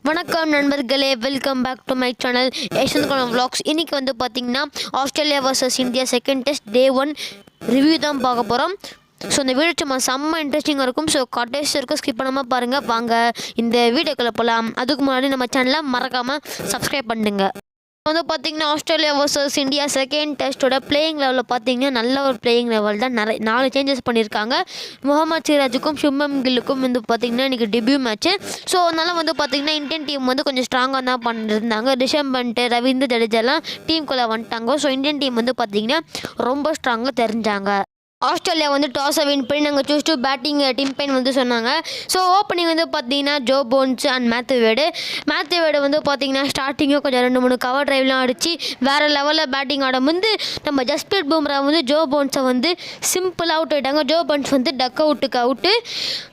வணக்கம் நண்பர்களே, welcome back to my channel Yashwant Kumar vlogs. இன்றைக்கி வந்து பார்த்திங்கன்னா Australia versus India second test day 1 review தான் பார்க்க போகிறோம். ஸோ இந்த வீடியோ சும்மா செம்ம இன்ட்ரெஸ்டிங்காக இருக்கும். ஸோ கடைசி வரைக்கும் ஸ்கிப் பண்ணாமல் பாருங்கள். வாங்க இந்த வீடியோக்குள்ளே போகலாம். அதுக்கு முன்னாடி நம்ம சேனலை மறக்காமல் சப்ஸ்கிரைப் பண்ணுங்க. வந்து பார்த்திங்கன்னா ஆஸ்திரேலியா வர்சஸ் இந்தியா செகண்ட் டெஸ்ட்டோட பிளேயிங் லெவலில் பார்த்திங்கன்னா நல்ல ஒரு பிளேயிங் லெவல் தான். 4 சேஞ்சஸ் பண்ணியிருக்காங்க. முகமது சிராஜுக்கும் சுப்மன் கில்லுக்கும் வந்து பார்த்திங்கன்னா இன்றைக்கி டெபியூ மேட்ச்சு. ஸோ அதனால் வந்து பார்த்திங்கன்னா இந்தியன் டீம் வந்து கொஞ்சம் ஸ்ட்ராங்காக தான் பண்ணியிருந்தாங்க. ரிஷப் பண்ட், ரவீந்திர ஜடேஜாலாம் டீமுக்குள்ளே வந்துட்டாங்க. ஸோ இந்தியன் டீம் வந்து பார்த்திங்கன்னா ரொம்ப ஸ்ட்ராங்காக தெரிஞ்சாங்க. ஆஸ்திரேலியா வந்து டாஸை வின் பண்ணி நாங்கள் choose to batting team pain வந்து சொன்னாங்க. ஸோ ஓப்பனிங் வந்து பார்த்தீங்கன்னா ஜோ போன்ஸ் அண்ட் மேத்யூ வேடு வந்து பார்த்தீங்கன்னா ஸ்டார்டிங்கும் கொஞ்சம் 2-3 கவர் ட்ரைவ்லாம் அடித்து வேறு லெவலில் பேட்டிங் ஆடும் வந்து நம்ம ஜஸ்பிரீத் பும்ரா வந்து ஜோ போன்ஸை வந்து சிம்பிளாக அவுட் ஆகிட்டாங்க. ஜோ போன்ஸ் வந்து டக் அவுட்டு.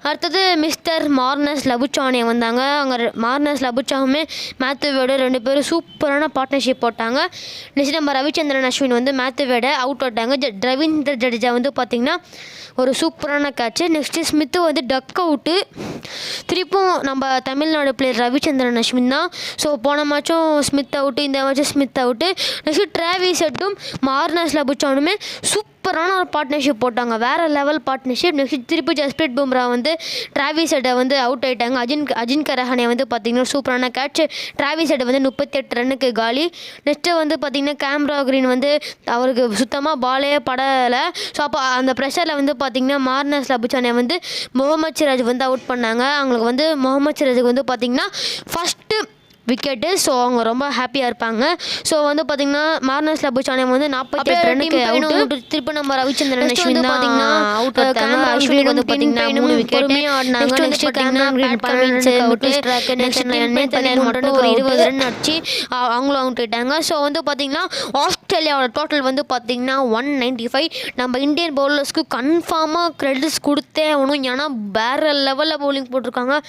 அடுத்தது மிஸ்டர் மார்னஸ் லபுச்சானே வந்தாங்க. அங்கே மார்னஸ் லபுச்சாவுமே மேத்யூ வேடு 2 பேரும் சூப்பரான பார்ட்னர்ஷிப் போட்டாங்க. நெக்ஸ்ட் நம்ம ரவிச்சந்திரன் அஸ்வின் வந்து மேத்யூ வேடை அவுட் ஆட்டாங்க. ரவீந்திர ஜடேஜா வந்து பார்த்திங்கன்னா ஒரு சூப்பரான கேட்ச்சு. நெக்ஸ்ட்டு ஸ்மித்து வந்து டக் அவுட்டு. திருப்பும் நம்ம தமிழ்நாடு பிளேயர் ரவிச்சந்திரன் அஸ்வின் தான். ஸோ போன மேட்சும் ஸ்மித் அவுட்டு, இந்த மேட்சும் ஸ்மித் அவுட்டு. நெக்ஸ்ட்டு டிராவிஸ் ஹெட்டும் மார்னஸ் லபுச்சானுமே சூப்பரான ஒரு பார்ட்னர்ஷிப் போட்டாங்க. வேறு லெவல் பார்ட்னர்ஷிப். நெக்ஸ்ட் திருப்பி ஜஸ்பிரீத் பும்ரா வந்து டிராவிஸ் ஹெட்டை வந்து அவுட் ஆகிட்டாங்க. அஜின்கா ரஹானே வந்து பார்த்திங்கன்னா சூப்பரான கேட்ச். டிராவிஸ் ஹெட் வந்து 38 ரன்னுக்கு காலி. நெக்ஸ்ட்டு வந்து பார்த்திங்கன்னா கேமரா கிரீன் வந்து அவருக்கு சுத்தமாக பாலே படலை. ஸோ அப்போ அந்த ப்ரெஷரில் வந்து பார்த்திங்கன்னா மார்னஸ் லபுச்சானே வந்து முகமது சிராஜ் வந்து அவுட் பண்ணாங்க. அவங்களுக்கு வந்து முகமது சிராஜுக்கு வந்து பார்த்திங்கன்னா ஃபஸ்ட்டு விக்கெட்டு. ஸோ அவங்க ரொம்ப ஹாப்பியாக இருப்பாங்க. ஸோ வந்து பார்த்திங்கன்னா மார்னஸ் லபுச்சானே வந்து 48 ரன்னுக்கு அவுட்டு. திருப்பி நம்ம ரவிச்சந்திரன் அஸ்வின் தான் பார்த்திங்கன்னா அவுட் ஆட்டாங்க. அஸ்வின் வந்து பார்த்திங்கன்னா 3 விக்கெட்டு ஆடினாங்க. நெக்ஸ்ட் பார்த்திங்கன்னா ஒரு 20 ரன் அடிச்சு அவங்களும் அவுட் ஆகிட்டாங்க. ஸோ வந்து பார்த்திங்கன்னா ஆஸ்திரேலியாவோட டோட்டல் வந்து பார்த்திங்கன்னா 195. நம்ம இந்தியன் பவுலர்ஸ்க்கு கன்ஃபார்மாக கிரெடிட்ஸ் கொடுத்தே ஆகணும். ஏன்னா வேறு லெவலில் பவுலிங் போட்டிருக்காங்க.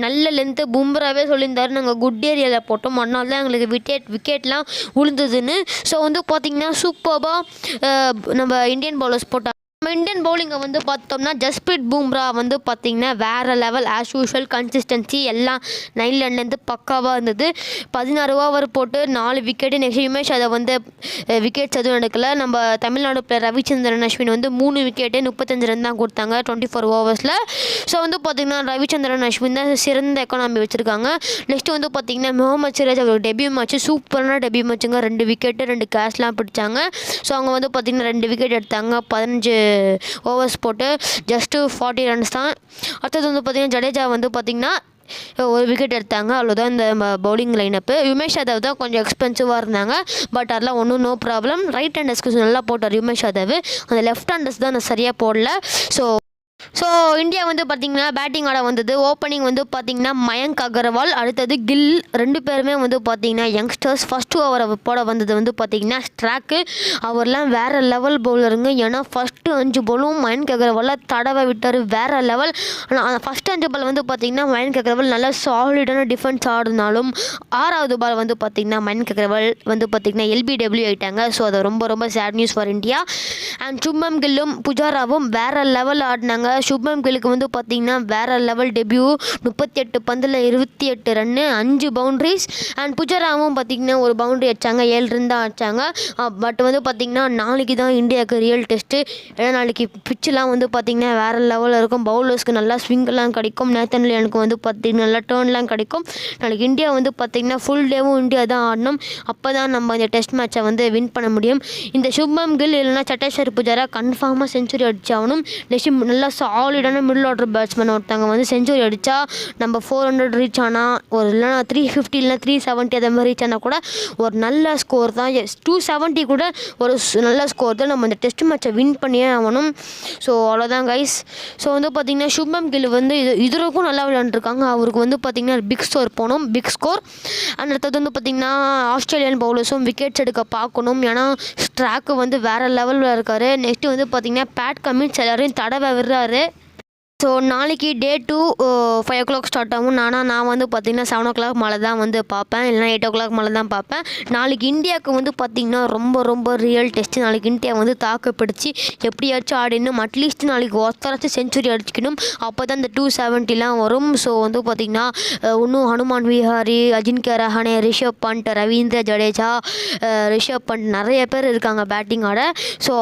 நல்ல லென்த்து. பும்ராவே சொல்லியிருந்தாரு நாங்கள் குட் ஏரியாவில் போட்டோம், அதனால தான் எங்களுக்கு விக்கெட்லாம் விழுந்ததுன்னு. ஸோ வந்து பார்த்திங்கன்னா சூப்பராக நம்ம இந்தியன் பவுலர்ஸ் போட்டாங்க. நம்ம இந்தியன் பவுலிங்கை வந்து பார்த்தோம்னா ஜஸ்பிரீத் பும்ரா வந்து பார்த்திங்கன்னா வேறு லெவல் ஆஸ் யூஷுவல். கன்சிஸ்டன்சி எல்லாம் 9 ரன்லேருந்து பக்காவாக இருந்தது. 16 ஓவர் போட்டு 4 விக்கெட்டு. நெக்ஸ்ட் உமேஷ் அதை வந்து விக்கெட்ஸ் எதுவும் எடுக்கல. நம்ம தமிழ்நாடு பிளேயர் ரவிச்சந்திரன் அஸ்வின் வந்து 3 விக்கெட்டு 35 ரன் தான் கொடுத்தாங்க 24 ஓவர்ஸில். ஸோ வந்து பார்த்திங்கன்னா ரவிச்சந்திரன் அஸ்வின் தான் சிறந்த எக்கானமி வச்சுருக்காங்க. நெக்ஸ்ட்டு வந்து பார்த்திங்கன்னா முகமது சிராஜ் அவருக்கு டெபியூ மேட்ச்சு சூப்பரான டெபியூ மேட்ச்சுங்க. 2 விக்கெட்டு 2 கேட்ச்லாம் பிடிச்சாங்க. ஸோ அவங்க வந்து பார்த்திங்கன்னா 2 விக்கெட் எடுத்தாங்க. 15 ஓவர்ஸ் போட்டு ஜஸ்ட்டு 40 ரன்ஸ் தான். அடுத்தது வந்து பார்த்திங்கன்னா ஜடேஜா வந்து பார்த்திங்கன்னா 1 விக்கெட் எடுத்தாங்க. அவ்வளோதான் இந்த பவுலிங் லைனப்பு. உமேஷ் யாதவ் தான் கொஞ்சம் எக்ஸ்பென்சிவாக இருந்தாங்க. பட் அதெல்லாம் ஒன்றும் நோ ப்ராப்ளம். ரைட் ஹேண்டர்ஸ்க்கு நல்லா போட்டார் உமேஷ் யாதவ். அந்த லெஃப்ட் ஹேண்டர்ஸ் தான் நான் சரியாக போடல. ஸோ இந்தியா வந்து பார்த்திங்கன்னா பேட்டிங் ஆட வந்தது. ஓப்பனிங் வந்து பார்த்திங்கன்னா மயங்க் அகர்வால், அடுத்தது கில், 2 பேருமே வந்து பார்த்திங்கன்னா யங்ஸ்டர்ஸ். ஃபஸ்ட்டு ஓவரை போட வந்தது வந்து பார்த்திங்கன்னா ஸ்ட்ராக்கு. அவர்லாம் வேறு லெவல் பவுலருங்க. ஏன்னா ஃபஸ்ட்டு 5 பாலும் மயங்க் அகர்வாலில் தடவை விட்டார். வேறு லெவல். ஆனால் ஃபஸ்ட்டு 5 பால் வந்து பார்த்திங்கன்னா மயங்க் அகர்வால் நல்லா சாலிடான டிஃபென்ஸ் ஆடினாலும் 6வது பால் வந்து பார்த்திங்கன்னா மயங்க் அகர்வால் வந்து பார்த்திங்கன்னா LBW ஆகிட்டாங்க. ஸோ அது ரொம்ப ரொம்ப sad news for India. And Shubman கில்லும் புஜாராவும் வேறு லெவல் ஆடினாங்க. சுப்மன் கில்லுக்கு வந்து பார்த்திங்கன்னா வேறு லெவல் டெபியூ. 38 பந்தில் 28 ரன்னு, 5 பவுண்ட்ரிஸ். அண்ட் புஜாராவும் பார்த்திங்கன்னா ஒரு பவுண்ட்ரி அடித்தாங்க. 7 ரன் தான் அடித்தாங்க. பட் வந்து பார்த்திங்கன்னா நாளைக்கு தான் இந்தியாவுக்கு ரியல் டெஸ்ட்டு. ஏன்னா நாளைக்கு பிச்செலாம் வந்து பார்த்திங்கன்னா வேறு லெவலில் இருக்கும். பவுலர்ஸ்க்கு நல்லா ஸ்விங்கெல்லாம் கிடைக்கும். நேத்தன் லியானுக்கு வந்து பார்த்திங்கன்னா நல்லா டேர்ன்லாம் கிடைக்கும். நாளைக்கு இந்தியா வந்து பார்த்திங்கன்னா ஃபுல் டேவும் இந்தியா தான் ஆடணும். அப்போ தான் நம்ம இந்த டெஸ்ட் மேட்சை வந்து வின் பண்ண முடியும். இந்த சுப்மன் கில் இல்லைனா சட்டேஸ்வர் புஜாரா கன்ஃபார்மாக செஞ்சுரி அடிச்சாகணும். நெக்ஸ்ட் நல்லா சாலிடான மிடில் ஆர்டர் பேட்ஸ்மேன் ஒருத்தவங்க வந்து செஞ்சுரி அடித்தா நம்ம 400 ரீச் ஆனால் ஒரு இல்லைனா 350 இல்லைனா 370 அதை மாதிரி ரீச் ஆனால் கூட ஒரு நல்ல ஸ்கோர் தான். 270 கூட ஒரு நல்ல ஸ்கோர் தான். நம்ம இந்த டெஸ்ட் மேட்சை வின் பண்ணியே ஆகணும். ஸோ அவ்வளோதான் கைஸ். ஸோ வந்து பார்த்திங்கன்னா சுப்மன் கில் வந்து இதுவரைக்கும் நல்லா விளையாண்டுருக்காங்க. அவருக்கு வந்து பார்த்திங்கன்னா பிக் ஸ்கோர். அடுத்தது வந்து பார்த்திங்கன்னா ஆஸ்திரேலியன் பவுலர்ஸும் விக்கெட்ஸ் எடுக்க பார்க்கணும். ஏன்னா ஸ்ட்ராக்கு வந்து வேறு லெவலில் இருக்கார். நெக்ஸ்ட்டு வந்து பார்த்திங்கன்னா பேட் கமின்ஸ் எல்லோரையும் தடவை விடுறாரு. ஸோ நாளைக்கு டே 2 5 o'clock ஸ்டார்ட் ஆகும். நான் வந்து பார்த்திங்கன்னா 7 o'clock மேலே தான் வந்து பார்ப்பேன், இல்லைனா 8 o'clock மேலே தான் பார்ப்பேன். நாளைக்கு இந்தியாவுக்கு வந்து பார்த்திங்கன்னா ரொம்ப ரியல் டெஸ்ட்டு. நாளைக்கு இந்தியா வந்து தாக்குப்பிடிச்சி எப்படியாச்சும் ஆடினும், அட்லீஸ்ட் நாளைக்கு ஒருத்தராச்சும் செஞ்சுரி அடிச்சிக்கணும். அப்போ தான் இந்த 270 வரும். ஸோ வந்து பார்த்திங்கன்னா இன்னும் ஹனுமான் விஹாரி, அஜின்கியா ரஹானே, ரிஷப் பண்ட், ரவீந்திர ஜடேஜா, ரிஷப் பண்ட் நிறைய பேர் இருக்காங்க பேட்டிங் ஆட. ஸோ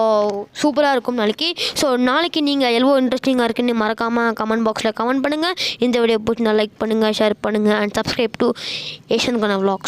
சூப்பராக இருக்கும் நாளைக்கு. ஸோ நாளைக்கு நீங்கள் எவ்வளோ இன்ட்ரெஸ்டிங்காக இருக்குன்னு மறக்காமல் கமெண்ட் பாக்ஸில் கமெண்ட் பண்ணுங்கள். இந்த வீடியோ பிடிச்சிருந்தா லைக் பண்ணுங்கள், ஷேர் பண்ணுங்கள் and subscribe to Asian Kanaa vlogs.